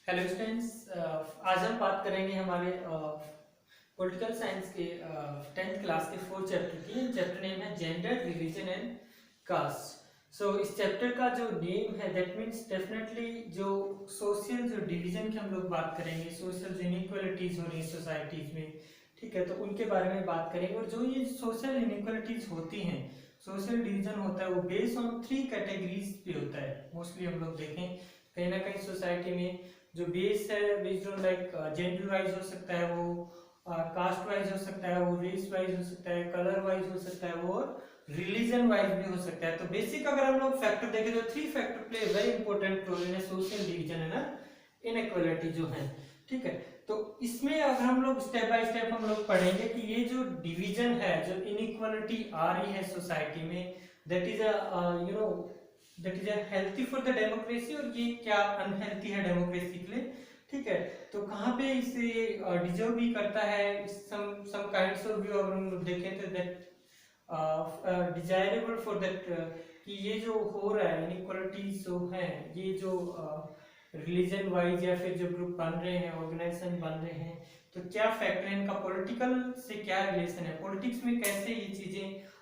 Hello students, आज हम बात करेंगे हमारे पॉलिटिकल साइंस के 10th क्लास के 4 चैप्टर की। चैप्टर नेम है जेंडर, रिलीजन एंड कास्ट। सो इस चैप्टर का जो नेम है दैट मीन्स डेफिनेटली जो सोशल जो डिवीजन की हम लोग बात करेंगे, सोशल जो इनइक्वालिटीज हो रही है सोसाइटीज में, ठीक है, तो उनके बारे में बात करेंगे। और जो ये सोशल इनइक्वालिटीज होती हैं, सोशल डिवीजन होता है, वो बेस्ड ऑन 3 कैटेगरीज पे होता है। मोस्टली हम लोग देखें कहीं ना कहीं सोसाइटी में जो बेस है based on like gender wise हो सकता है, वो कास्ट वाइज हो सकता है, वो रेस वाइज हो सकता है, कलर वाइज हो सकता है, वो रिलीजन वाइज भी हो सकता है। तो बेसिक अगर हम लोग फैक्टर देखें तो 3 factor play very important role in social division है ना, इनइक्वालिटी जो है, ठीक है। तो इसमें अगर हम लोग स्टेप बाय स्टेप हम लोग पढ़ेंगे कि ये जो डिवीजन है, जो इनइक्वालिटी आ रही है सोसाइटी में, that is that is healthy for the democracy, और ये क्या अनहेल्थी है डेमोक्रेसी के लिए, ठीक है। तो कहाँ पे इसे डिजर्व भी करता है, सम काइंड्स ऑफ व्यू अगर हम लोग देखें तो दैट डिजायरेबल फॉर दैट कि ये जो हो रहा है इनइक्वालिटीज जो है, ये जो रिलीजन वाइज या फिर जो ग्रुप बन रहे हैं, ऑर्गेनाइजेशन बन रहे हैं, तो क्या फैक्टर है इनका, पॉलिटिकल से क्या रिलेशन है, पॉलिटिक्स में कैसे ये चीजें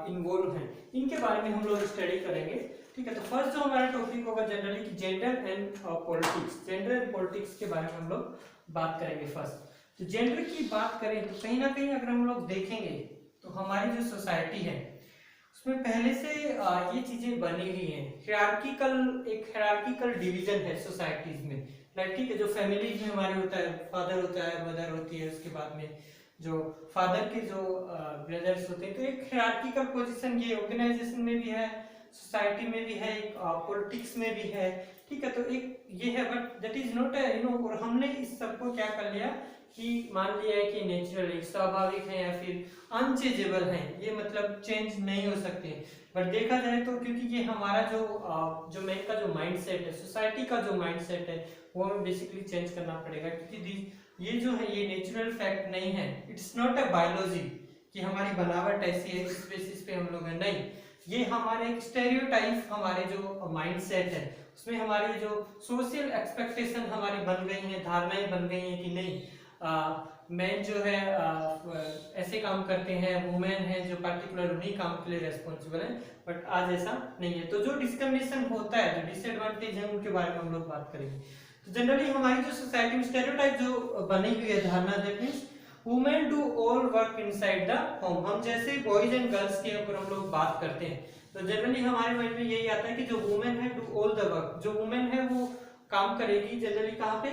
इन्वॉल्व हैं, इनके बारे में हम लोग स्टडी करेंगे, ठीक है। तो फर्स्ट जो हमारा टॉपिक होगा जनरली कि gender and politics, gender and politics के बारे में हम लोग बात करेंगे फर्स्ट। तो जेंडर की बात करें तो कहीं ना कहीं अगर हम लोग देखेंगे तो हमारी जो सोसाइटी है उसमें पहले से ये चीजें बनी हुई हैं। एक हायरार्किकल डिवीजन है सोसाइटीज में, लाइक ठीक है, जो फैमिलीज में हमारे होता है, फादर होता है, मदर होती है, उसके बाद में जो फादर के जो ब्रदर्स होते हैं, तो एक हायरार्किकल पोजीशन ये ऑर्गेनाइजेशन में भी है, सोसाइटी में भी है, एक पॉलिटिक्स में भी है, ठीक है। तो एक ये है, बट दैट इज नॉट और हमने इस सबको क्या कर लिया कि मान लिया है कि नेचुरल है, स्वाभाविक है, या फिर अनचेंजेबल है, ये मतलब चेंज नहीं हो सकते। बट देखा जाए तो क्योंकि ये हमारा जो मैन का जो माइंडसेट है, सोसाइटी का जो माइंडसेट है, वो हमें बेसिकली चेंज करना पड़ेगा, क्योंकि ये जो है ये नेचुरल फैक्ट नहीं है, इट्स नॉट अ बायोलॉजी कि हमारी बनावट ऐसी है, इस बेसिस पे हम लोग हैं, नहीं, ये हमारे एक स्टेरियोटाइप, हमारे जो माइंडसेट है उसमें हमारी जो सोशल एक्सपेक्टेशन हमारी बन गई है, धारणाएं बन गई हैं कि नहीं, मैन जो है ऐसे काम करते हैं, वुमेन है जो पर्टिकुलर उन्हीं काम के लिए रेस्पॉन्सिबल है, बट आज ऐसा नहीं है। तो जो डिस्क्रिमिनेशन होता है, जो डिसएडवांटेज है, उनके बारे में हम लोग बात करेंगे। तो जनरली हमारी जो सोसाइटी में स्टेरियोटाइप जो बनी हुई है धारणा, that means women do all work inside the home. हम जैसे बॉयज एंड गर्ल्स के ऊपर हम लोग बात करते हैं तो जनरली हमारे माइंड में यही आता है कि जो वुमेन है डू ऑल द वर्क, जो वुमेन है वो काम करेगी जनरली कहाँ पे,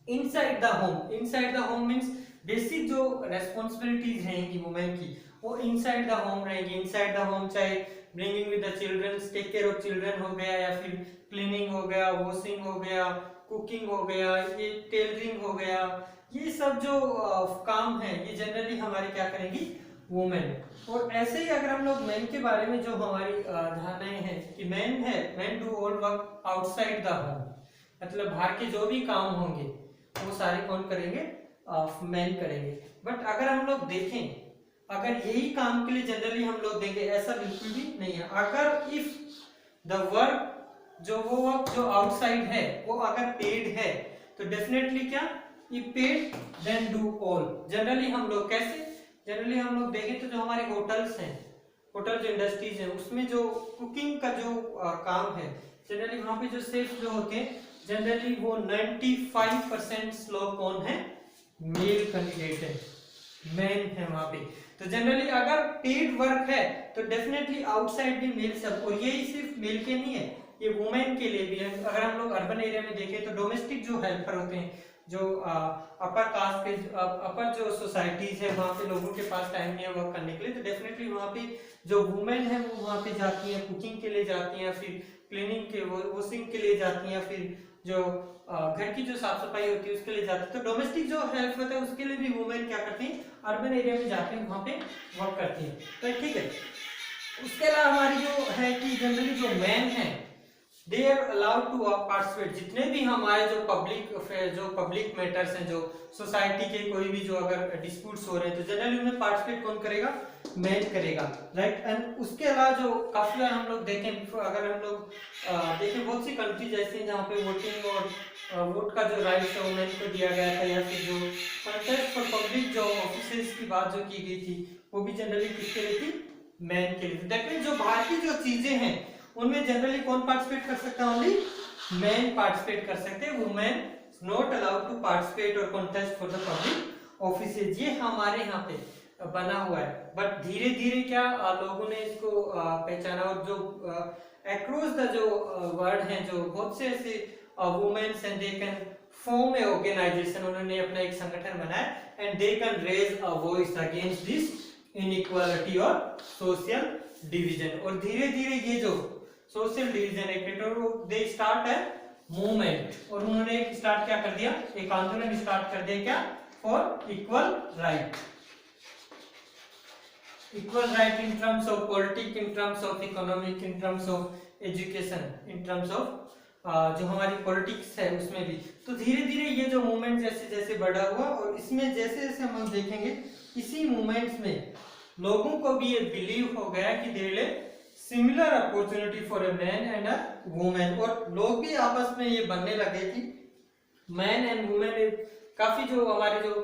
inside the home. Inside the home means basic जो रेस्पॉन्सिबिलिटीज रहेंगी वुमेन की, वो इनसाइड द होम रहेंगी। इनसाइड द होम चाहे bringing with the children, take care of children हो गया, या फिर क्लीनिंग हो गया, वॉशिंग हो गया, कुकिंग हो गया, ये टेलरिंग हो गया, ये सब जो काम है ये जनरली हमारे क्या करेंगी, वुमेन। और ऐसे ही अगर हम लोग मैन के बारे में जो हमारी धारणाएं हैं कि man do all work outside the home, मतलब बाहर के जो भी काम होंगे वो सारे कौन करेंगे, मैन करेंगे। बट अगर हम लोग देखें, अगर यही काम के लिए जनरली हम लोग देंगे, ऐसा बिल्कुल भी नहीं है। अगर इफ द वर्क वो वर्क जो आउटसाइड है वो अगर पेड है तो डेफिनेटली क्या, ये paid then do all. Generally हम लोग कैसे, जनरली हम लोग देखें तो जो हमारे होटल्स हैं, होटल जो इंडस्ट्रीज है, उसमें जो कुकिंग का जो काम है, जनरली वहां पे जो शेफ जो होते हैं, जनरली वो 95% स्लो कौन है, मेल कैंडिडेट है, मैन है वहां पे। तो जनरली अगर पेड वर्क है तो डेफिनेटली आउटसाइड भी मेल सब, और यही सिर्फ मेल के नहीं है, ये वुमेन के लिए भी है। अगर हम लोग अर्बन एरिया में देखें तो डोमेस्टिक जो हेल्पर होते हैं, जो अपर कास्ट के अपर जो सोसाइटीज है, वहाँ पे लोगों के पास टाइम नहीं है वर्क करने के लिए, तो डेफिनेटली वहाँ पे जो वुमेन है वो वहाँ पे जाती है, कुकिंग के लिए जाती हैं, फिर क्लीनिंग के वॉशिंग के लिए जाती हैं, फिर जो घर की जो साफ सफाई होती है उसके लिए जाते हैं। तो डोमेस्टिक जो हेल्प होता है उसके लिए भी वुमेन क्या करती हैं, अर्बन एरिया में जाके वहाँ पे वर्क करती हैं, तो ठीक है। उसके अलावा हमारी जो है कि जनरली जो मैन है they are allowed to participate, जितने भी हमारे जो पब्लिक मैटर्स हैं, जो सोसाइटी के कोई भी जो अगर डिस्प्यूट्स हो रहे हैं, तो जनरली उन्हें पार्टिसिपेट कौन करेगा, मैन करेगा, राइट। एंड उसके अलावा जो काफी बार हम लोग देखें, अगर हम लोग देखें बहुत सी कंट्रीज ऐसी हैं जहाँ पे वोटिंग और वोट का जो राइट है वुमेन को दिया गया था, या फिर जो कॉन्टेस्ट फॉर पब्लिक जो ऑफिसेज की बात जो की गई थी वो भी जनरली किसके लिए थी, मैन के लिए। दैट मींस जो बाहर की जो चीजें हैं उनमें जनरली कौन पार्टिसिपेट कर सकता है, ओनली मैन पार्टिसिपेट कर सकते हैं, women not allowed to participate और contest for the public offices. ये हमारे यहाँ पे बना हुआ है। बट धीरे धीरे क्या लोगों ने इसको पहचाना, और जो अक्रॉस द जो वर्ड हैं, जो बहुत से ऐसे women's and they can form a organization, उन्होंने अपना एक संगठन बनाया, and they can raise a voice against this inequality और सोशल डिवीजन। और धीरे धीरे ये जो सोशल डिवीजन है, दे स्टार्ट है मूवमेंट, और उन्होंने स्टार्ट क्या कर दिया, एक आंदोलन स्टार्ट कर दिया, क्या, for equal right. equal right in terms of politics, in terms of economic, in terms of education, in terms of जो हमारी पॉलिटिक्स है उसमें भी। तो धीरे धीरे ये जो मूवमेंट जैसे जैसे बढ़ा हुआ, और इसमें जैसे जैसे हम देखेंगे इसी मूवमेंट्स में लोगों को भी ये बिलीव हो गया कि there is similar opportunity for a man and a women, और लोग भी आपस में ये बनने लगे कि मैन एंड वुमेन, काफी जो हमारे जो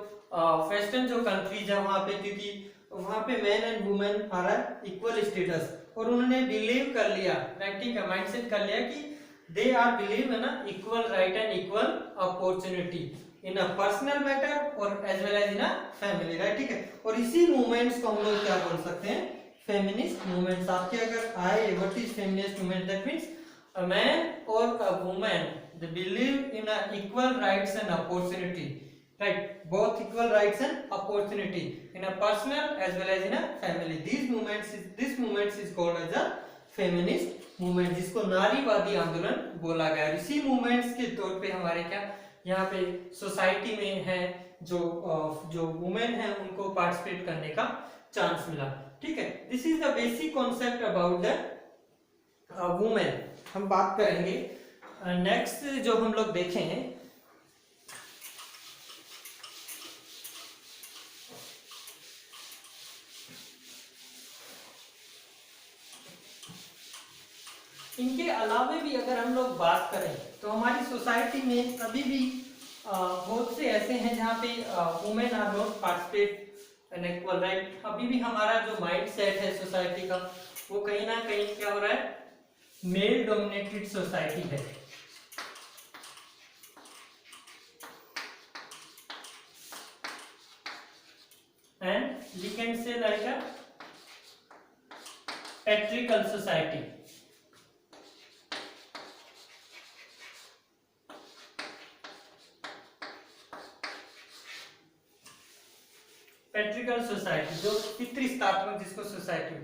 वेस्टर्न जो कंट्रीज है वहां पे, क्योंकि वहां पे मैन एंड वुमेन आ रहा है इक्वल स्टेटस, और उन्होंने बिलीव कर लिया, ठीक है, माइंडसेट कर लिया कि दे आर बिलीव है ना equal right and equal opportunity in a personal matter और as well as in a family, right, ठीक है। और इसी मूवमेंट्स को हम लोग क्या बोल सकते हैं, फेमिनिस्ट मूवमेंट्स। आपके अगर आए what is feminist movement, that means a man और a woman they believe in a equal rights and opportunity, right, both equal rights and opportunity in a personal as well as in a family. This movement is called as a feminist movement, जिसको नारीवादी आंदोलन बोला गया। इसी movements के तौर पे हमारे क्या यहाँ पे सोसाइटी में है जो वुमेन है उनको पार्टिसिपेट करने का चांस मिला, ठीक है। This is the basic concept about the women. हम बात करेंगे नेक्स्ट जो हम लोग देखेंगे, इनके अलावे भी अगर हम लोग बात करें तो हमारी सोसाइटी में अभी भी बहुत से ऐसे हैं जहाँ पे women are not participate in equal right. अभी भी हमारा जो माइंड सेट है सोसाइटी का वो कहीं ना कहीं क्या हो रहा है, मेल डोमिनेटेड सोसाइटी है। And we can say like a patriarchal society। Patriarchal society जो पितृस्थात्मक जिसको सोसाइटी,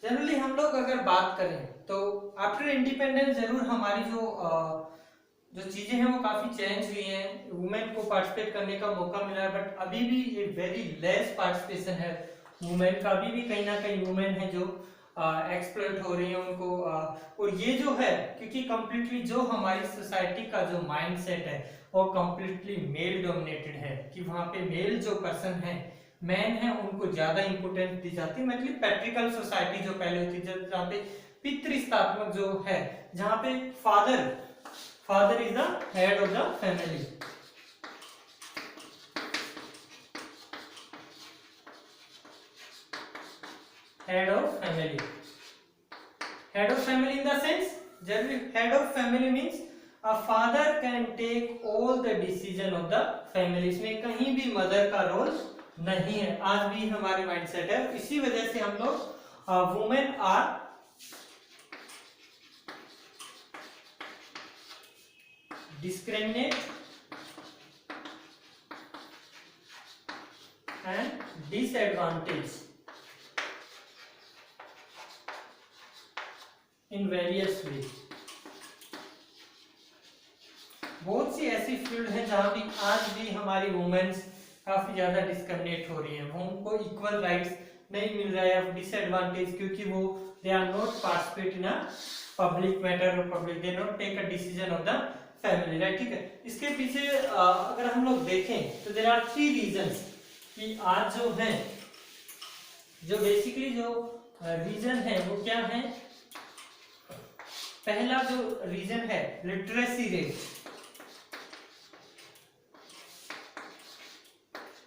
जनरली हम लोग अगर बात करें तो आफ्टर इंडिपेंडेंस जरूर हमारी जो चीजें हैं वो काफी चेंज हुई हैं, वुमेन को पार्टिसिपेट करने का मौका मिला है, बट अभी भी ये वेरी लेस पार्टिसिपेशन है वुमेन का। अभी भी कहीं ना कहीं वुमेन है जो एक्सप्लॉइट हो रही है उनको, और ये जो है क्योंकि कंप्लीटली जो हमारी सोसाइटी का जो माइंडसेट है वो कंप्लीटली मेल डोमिनेटेड है, कि वहां पे मेल जो पर्सन है मैन है उनको ज्यादा इंपोर्टेंस दी जाती है। मतलब पैट्रिकल सोसाइटी जो पहले होती है जहाँ पे पितृस्थात्मक जो है, जहाँ पे father is the head of the family. Head of family, head of family in the sense, generally head of family means a father can take all the decision of the family. इसमें कहीं भी mother का role नहीं है, आज भी हमारे mindset है। इसी वजह से हम लोग women are discriminate and disadvantage in various way. बहुत सी ऐसी फील्ड है जहां भी आज भी हमारी वुमेन्स काफी ज्यादा डिस्क्रिमिनेट हो रही है, उनको इक्वल राइट्स नहीं मिल रहा है, डिसएडवांटेज, क्योंकि वो they are not participate in a public matter और public, they not take a decision of the family, right, ठीक है। इसके पीछे अगर हम लोग देखें तो देयर आर 3 रीजंस कि आज जो है, जो बेसिकली जो रीजन है वो क्या है। पहला जो रीजन है literacy rate,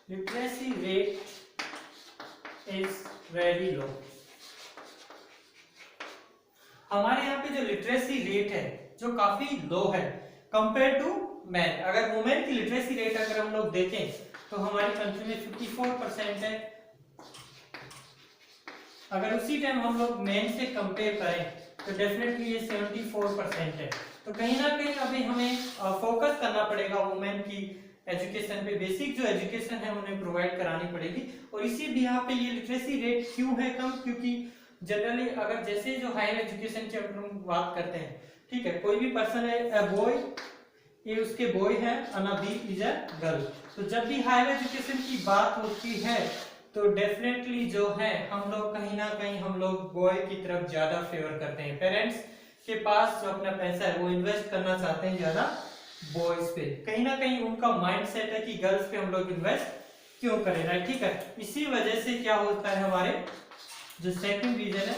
literacy rate is very low. हमारे यहाँ पे जो लिटरेसी रेट है जो काफी लो है कंपेयर टू मैन। अगर वुमेन की लिटरेसी रेट अगर हम लोग देखें तो हमारी कंट्री में 54% है। अगर उसी टाइम हम लोग मेन से कंपेयर करें तो डेफिनेटली ये 74% है। तो कहीं ना कहीं अभी हमें फोकस करना पड़ेगा वुमेन की एजुकेशन पे। बेसिक जो एजुकेशन है उन्हें प्रोवाइड करानी पड़ेगी। और इसी भी यहाँ पे ये लिटरेसी रेट क्यों है कम, क्योंकि जनरली अगर जैसे जो हायर एजुकेशन की अगर हम बात करते हैं, ठीक है, कोई भी पर्सन है, अ बॉय, ये उसके बॉय है, अना बी इज अ गर्ल। तो जब भी हायर एजुकेशन की बात होती है तो डेफिनेटली जो है हम लोग कहीं ना कहीं हम लोग बॉय की तरफ ज्यादा फेवर करते हैं। पेरेंट्स के पास जो अपना पैसा है वो इन्वेस्ट करना चाहते हैं ज्यादा बॉयज पे। कहीं ना कहीं उनका माइंडसेट है कि गर्ल्स पे हम लोग इन्वेस्ट क्यों करें, राइट, ठीक है। इसी वजह से क्या होता है, हमारे जो सेकंड रीजन है,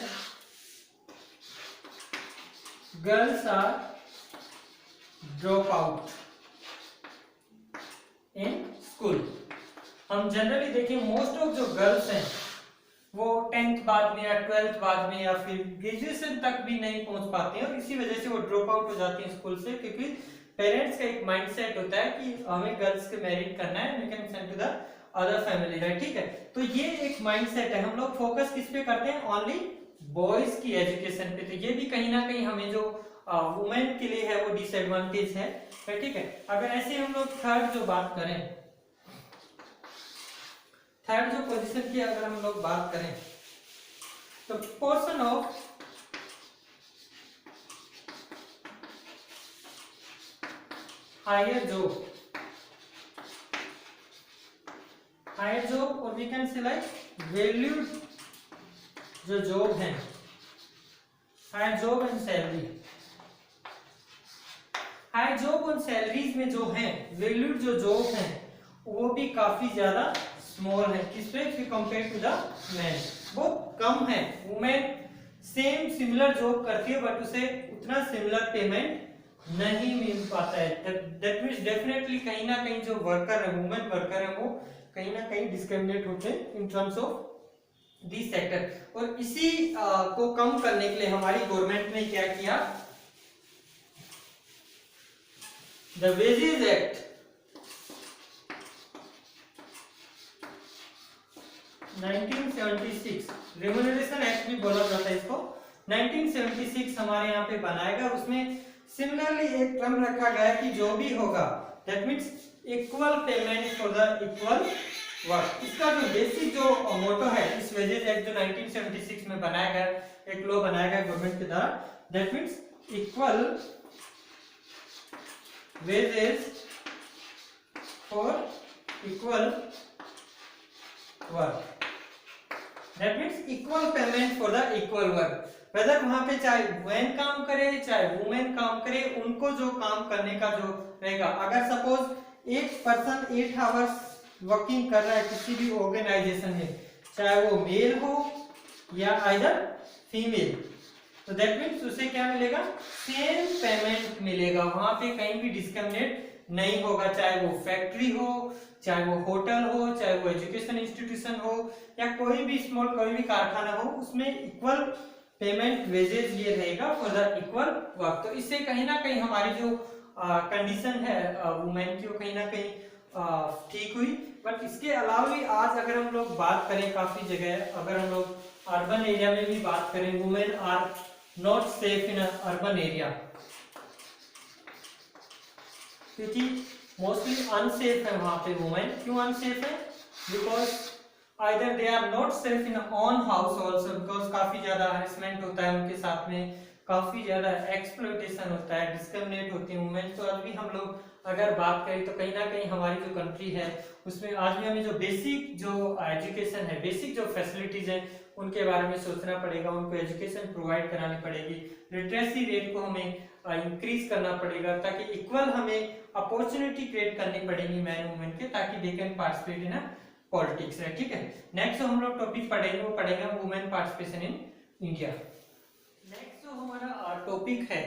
girls are drop out in school. हम जनरली देखें मोस्ट ऑफ जो गर्ल्स हैं वो 10th बाद में या 12th बाद में या फिर ग्रेजुएशन तक भी नहीं पहुंच पाती हैं और इसी वजह से वो ड्रॉप आउट हो जाती हैं स्कूल से, क्योंकि पेरेंट्स का एक माइंडसेट होता है कि हमें गर्ल्स के मैरिड करना है, we can send to the other family, right, ठीक है। तो ये एक माइंडसेट है। हम लोग फोकस किस पे करते हैं, ओनली बॉयज की एजुकेशन पे। तो ये भी कहीं ना कहीं हमें जो वुमेन के लिए है वो डिसएडवांटेज है, ठीक है। अगर ऐसे हम लोग थर्ड जो बात करें, थर्ड जो पोजीशन की अगर हम लोग बात करें तो portion of higher job, higher job और we can say like valued जो जॉब है, higher job and salary. Higher job और सैलरीज में जो है वैल्यूड जो जॉब है वो भी काफी ज्यादा स्मॉल है, किस पे कंपेयर टू द मैन, बहुत कम है। वुमेन सेम सिमिलर जॉब करती है बट उसे उतना सिमिलर पेमेंट नहीं मिल पाता है। दैट मींस डेफिनेटली कहीं ना कहीं जो वर्कर है, वुमेन वर्कर है, वो कहीं ना कहीं डिस्क्रिमिनेट होते हैं in terms of this sector. और इसी को कम करने के लिए हमारी गवर्नमेंट ने क्या किया, the wages act 1976, remuneration act भी बोला जाता है इसको, 1976 हमारे यहाँ पे बनाया गया। उसमें सिमिलरली एक टर्म रखा गया कि जो भी होगा that means equal payment for the equal work. इसका जो बेसिक जो मोटो है इस वेजेस एक्ट जो 1976 में बनाया गया, एक लॉ बनाया गया गवर्नमेंट के द्वारा, that means equal wages for equal work, that means equal payment for the equal work. Whether वहां पे चाहे मैन काम करे चाहे वुमेन काम करे, उनको जो काम करने का जो रहेगा, अगर सपोज एक पर्सन 8 आवर्स वर्किंग कर रहा है किसी भी ऑर्गेनाइजेशन में, चाहे वो मेल हो या आइदर फीमेल, तो दैट मींस उसे क्या मिलेगा, सेम पेमेंट मिलेगा। वहां पे कहीं भी डिस्क्रिमिनेट नहीं होगा, चाहे वो फैक्ट्री हो, चाहे वो होटल हो, चाहे वो एजुकेशन इंस्टीट्यूशन हो या कोई भी स्मॉल कोई भी कारखाना हो, उसमें इक्वल पेमेंट वेजेस ये रहेगा फॉर द इक्वल वर्क। तो इससे कहीं ना कहीं हमारी जो कंडीशन है वुमेन की वो कहीं ना कहीं ठीक हुई। बट इसके अलावा भी आज अगर हम लोग बात करें काफी जगह, अगर हम लोग अर्बन एरिया में भी बात करें, women are not safe in urban area, क्योंकि मोस्टली अनसेफ है वहां पे वुमेन। क्यों अनसेफ है, because either they are not safe in on house also, because काफी ज्यादा हरेसमेंट होता है उनके साथ में, काफी ज्यादा एक्सप्लॉयटेशन होता है, डिस्क्रिमिनेट होती है वुमेन। तो आज भी हम लोग अगर बात करें तो कहीं ना कहीं हमारी जो कंट्री है उसमें आज भी हमें जो बेसिक जो एजुकेशन है, बेसिक जो फैसिलिटीज है उनके बारे में सोचना पड़ेगा, उनको एजुकेशन प्रोवाइड करानी पड़ेगी, लिटरेसी रेट को हमें इंक्रीज करना पड़ेगा, ताकि इक्वल हमें अपॉर्चुनिटी क्रिएट करनी पड़ेगी मैन वुमेन के, ताकि they can participate in politics है। ठीक है, नेक्स्ट जो हम लोग टॉपिक पढ़ेंगे वो पढ़ेंगे women participation in India. Next जो हमारा टॉपिक है,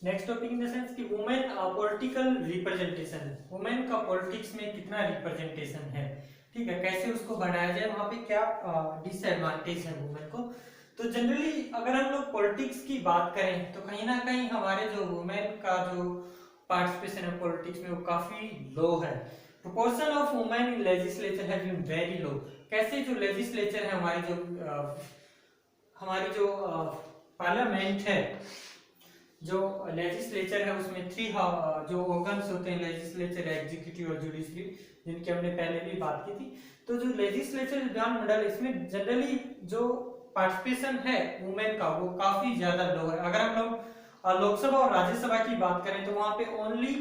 next topic in the sense कि वुमेन पॉलिटिकल रिप्रेजेंटेशन, वुमेन का पॉलिटिक्स में कितना रिप्रेजेंटेशन है, ठीक है, कैसे उसको बढ़ाया जाए, वहां पे क्या डिसएडवांटेज है वुमेन को। तो जनरली अगर हम लोग पॉलिटिक्स की बात करें तो कहीं ना कहीं हमारे जो वुमेन का जो पार्टिसिपेशन है पॉलिटिक्स में वो काफी लो है। Proportion of women in legislature has been very low. कैसे जो लेजिस्लेचर है हमारी जो पार्लियामेंट है, जो लेजिस्लेचर है उसमें जो ऑर्गन्स होते हैं, लेजिस्लेचर, एग्जीक्यूटिव और जुडिशरी, जिनकी हमने पहले भी बात की थी। तो जो लेजिस्लेचर विधानमंडल, इसमें जनरली जो पार्टिसिपेशन है वुमेन का वो काफी ज्यादा लो है। अगर हम लोग लोकसभा और राज्यसभा की बात करें तो वहां पे ओनली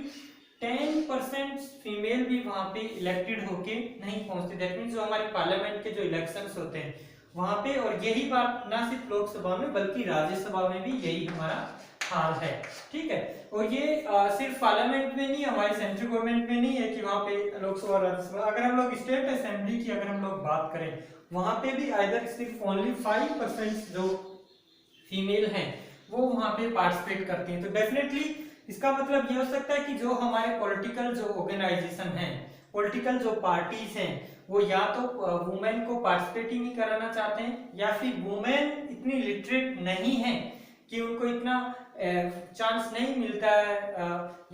10% फीमेल भी वहां पे इलेक्टेड होके नहीं पहुंचते। दैट मींस जो हमारे पार्लियामेंट के जो इलेक्शंस होते हैं वहां पे, और यही बात ना सिर्फ लोकसभा में बल्कि राज्यसभा में भी यही हमारा हाल है। ठीक है, और ये सिर्फ पार्लियामेंट में नहीं, हमारी सेंट्रल गवर्नमेंट में नहीं है कि वहां पे लोकसभा और राज्यसभा। अगर हम लोग स्टेट असेंबली की अगर हम लोग बात करें वहां पे भी आइदर सिर्फ ओनली 5% जो फीमेल हैं वो वहां पे पार्टिसिपेट करती हैं। तो डेफिनेटली इसका मतलब ये हो सकता है कि जो हमारे पॉलिटिकल जो ऑर्गेनाइजेशन हैं, पॉलिटिकल जो पार्टीज हैं, वो या तो वुमेन को पार्टिसिपेट ही नहीं कराना चाहते हैं, या फिर वुमेन इतनी लिटरेट नहीं है कि उनको इतना चांस नहीं मिलता है,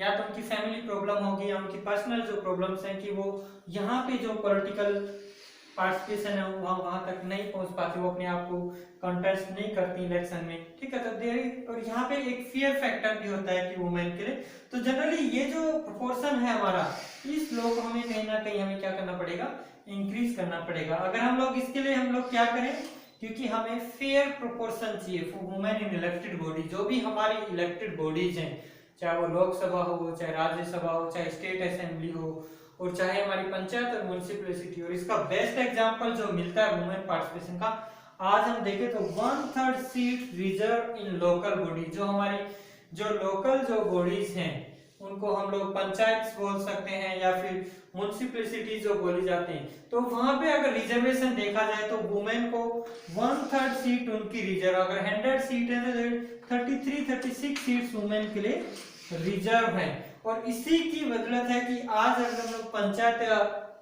या तो उनकी फैमिली प्रॉब्लम होगी या उनकी पर्सनल जो प्रॉब्लम्स हैं कि वो यहाँ पे जो पॉलिटिकल पार्टिसिपेशन है वहां तक नहीं पहुंच पाती, वो अपने आप को कंटेस्ट नहीं करती इलेक्शन में। ठीक है, तो देयर, और यहाँ पे एक फियर फैक्टर भी होता है कि वुमेन के लिए। तो जनरली ये जो प्रोपोर्शन है हमारा, इस लो को हमें कहीं ना कहीं हमें क्या करना पड़ेगा, इंक्रीज करना पड़ेगा। अगर हम लोग इसके लिए हम लोग क्या करें, क्योंकि हमें फेयर प्रोपोर्शन चाहिए for women in elected body. जो भी हमारी इलेक्टेड बॉडीज हैं, चाहे वो लोकसभा हो, चाहे राज्यसभा हो, चाहे स्टेट असेंबली हो, और चाहे हमारी पंचायत और म्युनिसिपैलिटी। और इसका बेस्ट एग्जांपल जो मिलता है वुमेन पार्टिसिपेशन का, आज हम देखें तो 1/3 seat reserve in local body. जो हमारी जो लोकल जो बॉडीज हैं उनको हम लोग पंचायत बोल सकते हैं या फिर म्युनिसिपैलिटी जो बोली जाती हैं, तो वहां पे अगर रिजर्वेशन देखा जाए तो वुमेन को 1/3 सीट उनकी रिजर्व। अगर 100 सीट है तो 33-36 सीट्स वुमेन के लिए रिजर्व है। और इसी की बदौलत है कि आज अगर हम लोग पंचायत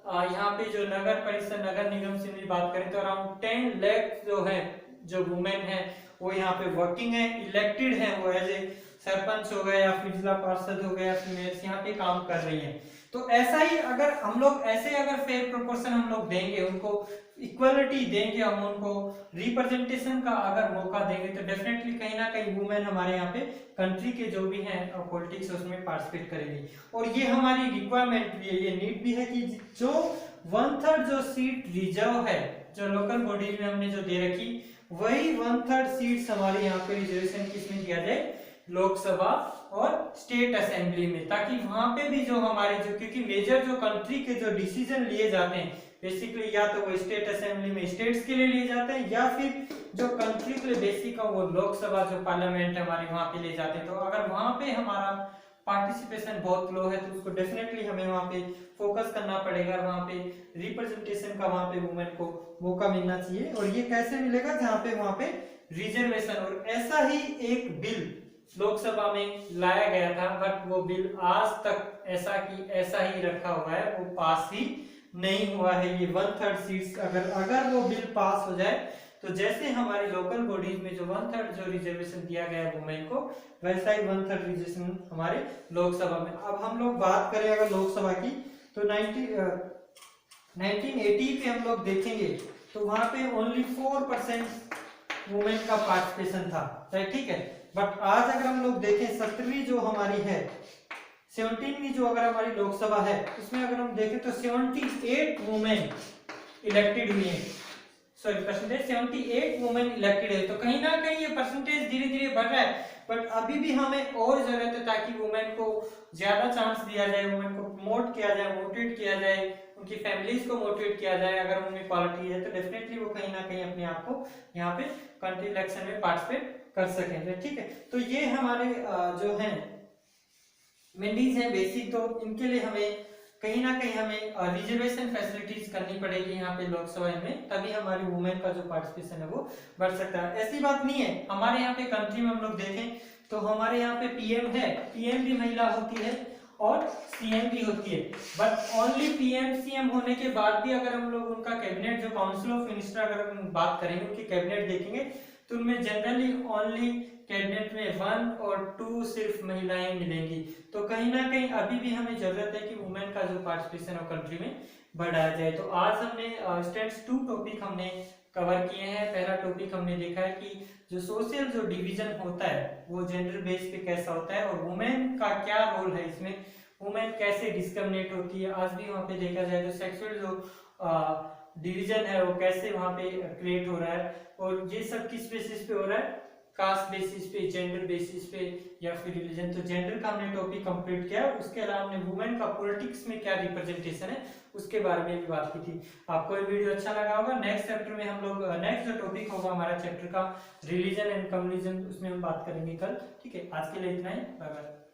यहाँ पे जो नगर परिषद, नगर निगम से भी बात करें तो अराउंड 10 लाख जो है जो वुमेन है वो यहाँ पे वर्किंग है, इलेक्टेड है, वो एज ए सरपंच हो गया या फिर जिला पार्षद हो गया, फीमेल्स यहाँ पे काम कर रही हैं। तो ऐसा ही अगर हम लोग ऐसे अगर फेयर प्रोपोर्शन हम लोग देंगे, उनको इक्वलिटी देंगे, हम उनको रिप्रेजेंटेशन का अगर मौका देंगे, तो डेफिनेटली कहीं ना कहीं वुमेन हमारे यहाँ पे कंट्री के जो भी हैं पॉलिटिक्स उसमें पार्टिसिपेट करेगी। और ये हमारी रिक्वायरमेंट भी है, ये नीड भी है कि जो 1/3 जो सीट रिजर्व है जो लोकल बॉडीज में हमने जो दे रखी, वही 1/3 सीट्स हमारे यहाँ पे रिजर्वेशन किसमें दिया जाए, लोकसभा और स्टेट असेंबली में, ताकि वहां पे भी जो हमारे जो, क्योंकि मेजर जो कंट्री के जो डिसीजन लिए जाते हैं बेसिकली या तो वो स्टेट असेंबली में स्टेट्स के लिए लिए जाते हैं, या फिर जो कंट्री के लिए बेसिक है वो लोकसभा जो पार्लियामेंट है हमारी वहां पे ले जाते हैं। तो अगर वहां पे हमारा पार्टिसिपेशन बहुत लो है तो उसको डेफिनेटली हमें वहां पे फोकस करना पड़ेगा, वहां पे रिप्रेजेंटेशन का वहां पे वुमेन को मौका मिलना चाहिए। और ये कैसे मिलेगा, जहां पे वहां पे रिजर्वेशन। और ऐसा ही एक बिल लोकसभा में लाया गया था, बट वो बिल आज तक ऐसा ही रखा हुआ है, वो पास ही नहीं हुआ है। ये 1/3 सीट्स अगर वो बिल पास हो जाए तो जैसे हमारी लोकल बॉडीज में जो 1/3 जो रिजर्वेशन दिया गया है वुमेन को, वैसा ही 1/3 रिजर्वेशन हमारे लोकसभा में। अब हम लोग बात करें अगर लोकसभा की तो 1980 पे हम लोग देखेंगे तो वहां पे ओनली 4% वुमेन का पार्टिसिपेशन था, ठीक है। बट आज अगर हम लोग देखें 17वीं जो हमारी है, 17वीं जो अगर हमारी लोकसभा है उसमें अगर हम देखें तो 78 वुमेन इलेक्टेड हुई है, सॉरी परसेंटेज 78 वुमेन इलेक्टेड है। तो कहीं ना कहीं ये परसेंटेज धीरे धीरे बढ़ रहा है, बट अभी भी हमें और जरूरत है ताकि वुमेन को ज्यादा चांस दिया जाए, वुमेन को प्रमोट किया जाए, मोटिवेट किया जाए उनकी फैमिलीज को मोटिवेट किया जाए, अगर उनमें क्वालिटी है तो डेफिनेटली वो कहीं ना कहीं अपने आप को यहाँ पे कंट्री इलेक्शन में पार्टिसिपेट कर सकेंगे। ठीक है, तो ये हमारे जो है मेंडीज है बेसिक, तो इनके लिए हमें कहीं ना कहीं हमें रिजर्वेशन फैसिलिटीज करनी पड़ेगी यहाँ पे लोकसभा में, तभी हमारी वुमेन का जो पार्टिसिपेशन है वो बढ़ सकता है। ऐसी बात नहीं है, हमारे यहाँ पे कंट्री में हम लोग देखें तो हमारे यहाँ पे पीएम है, पीएम भी महिला होती है और सीएम भी होती है, बट ओनली पीएम सीएम होने के बाद भी अगर हम लोग उनका कैबिनेट जो काउंसिल ऑफ मिनिस्टर अगर हम बात करेंगे उनकी कैबिनेट देखेंगे तो उनमें जनरली ओनली कैबिनेट में 1 और 2 सिर्फ महिलाएं मिलेंगी। तो कहीं ना कहीं अभी भी हमें जरूरत है कि वुमेन का जो पार्टिसिपेशन है कंट्री में बढ़ाया जाए। तो आज हमने स्टेट्स 2 टॉपिक हमने कवर किए हैं। पहला टॉपिक हमने देखा है कि जो सोशल जो डिवीजन होता है वो जेंडर बेस पे कैसा होता है और वुमेन का क्या रोल है इसमें, वुमेन कैसे डिस्क्रिमिनेट होती है। आज भी वहाँ पे देखा जाए तो सेक्सुअल जो डिवीजन है वो कैसे वहाँ पे क्रिएट हो रहा है, और ये सब किस बेसिस पे हो रहा है, कास्ट बेसिस पे, जेंडर बेसिस पे या फिर रिलीजन। तो जेंडर का हमने टॉपिक कंप्लीट किया, उसके अलावा हमने वुमेन का पॉलिटिक्स में क्या रिप्रेजेंटेशन है उसके बारे में भी बात की थी। आपको ये वीडियो अच्छा लगा होगा। नेक्स्ट चैप्टर में हम लोग नेक्स्ट जो टॉपिक होगा हमारा चैप्टर का रिलीजन एंड कम्युनिज्म, उसमें हम बात करेंगे कल। ठीक है, आज के लिए इतना ही, बाय बाय।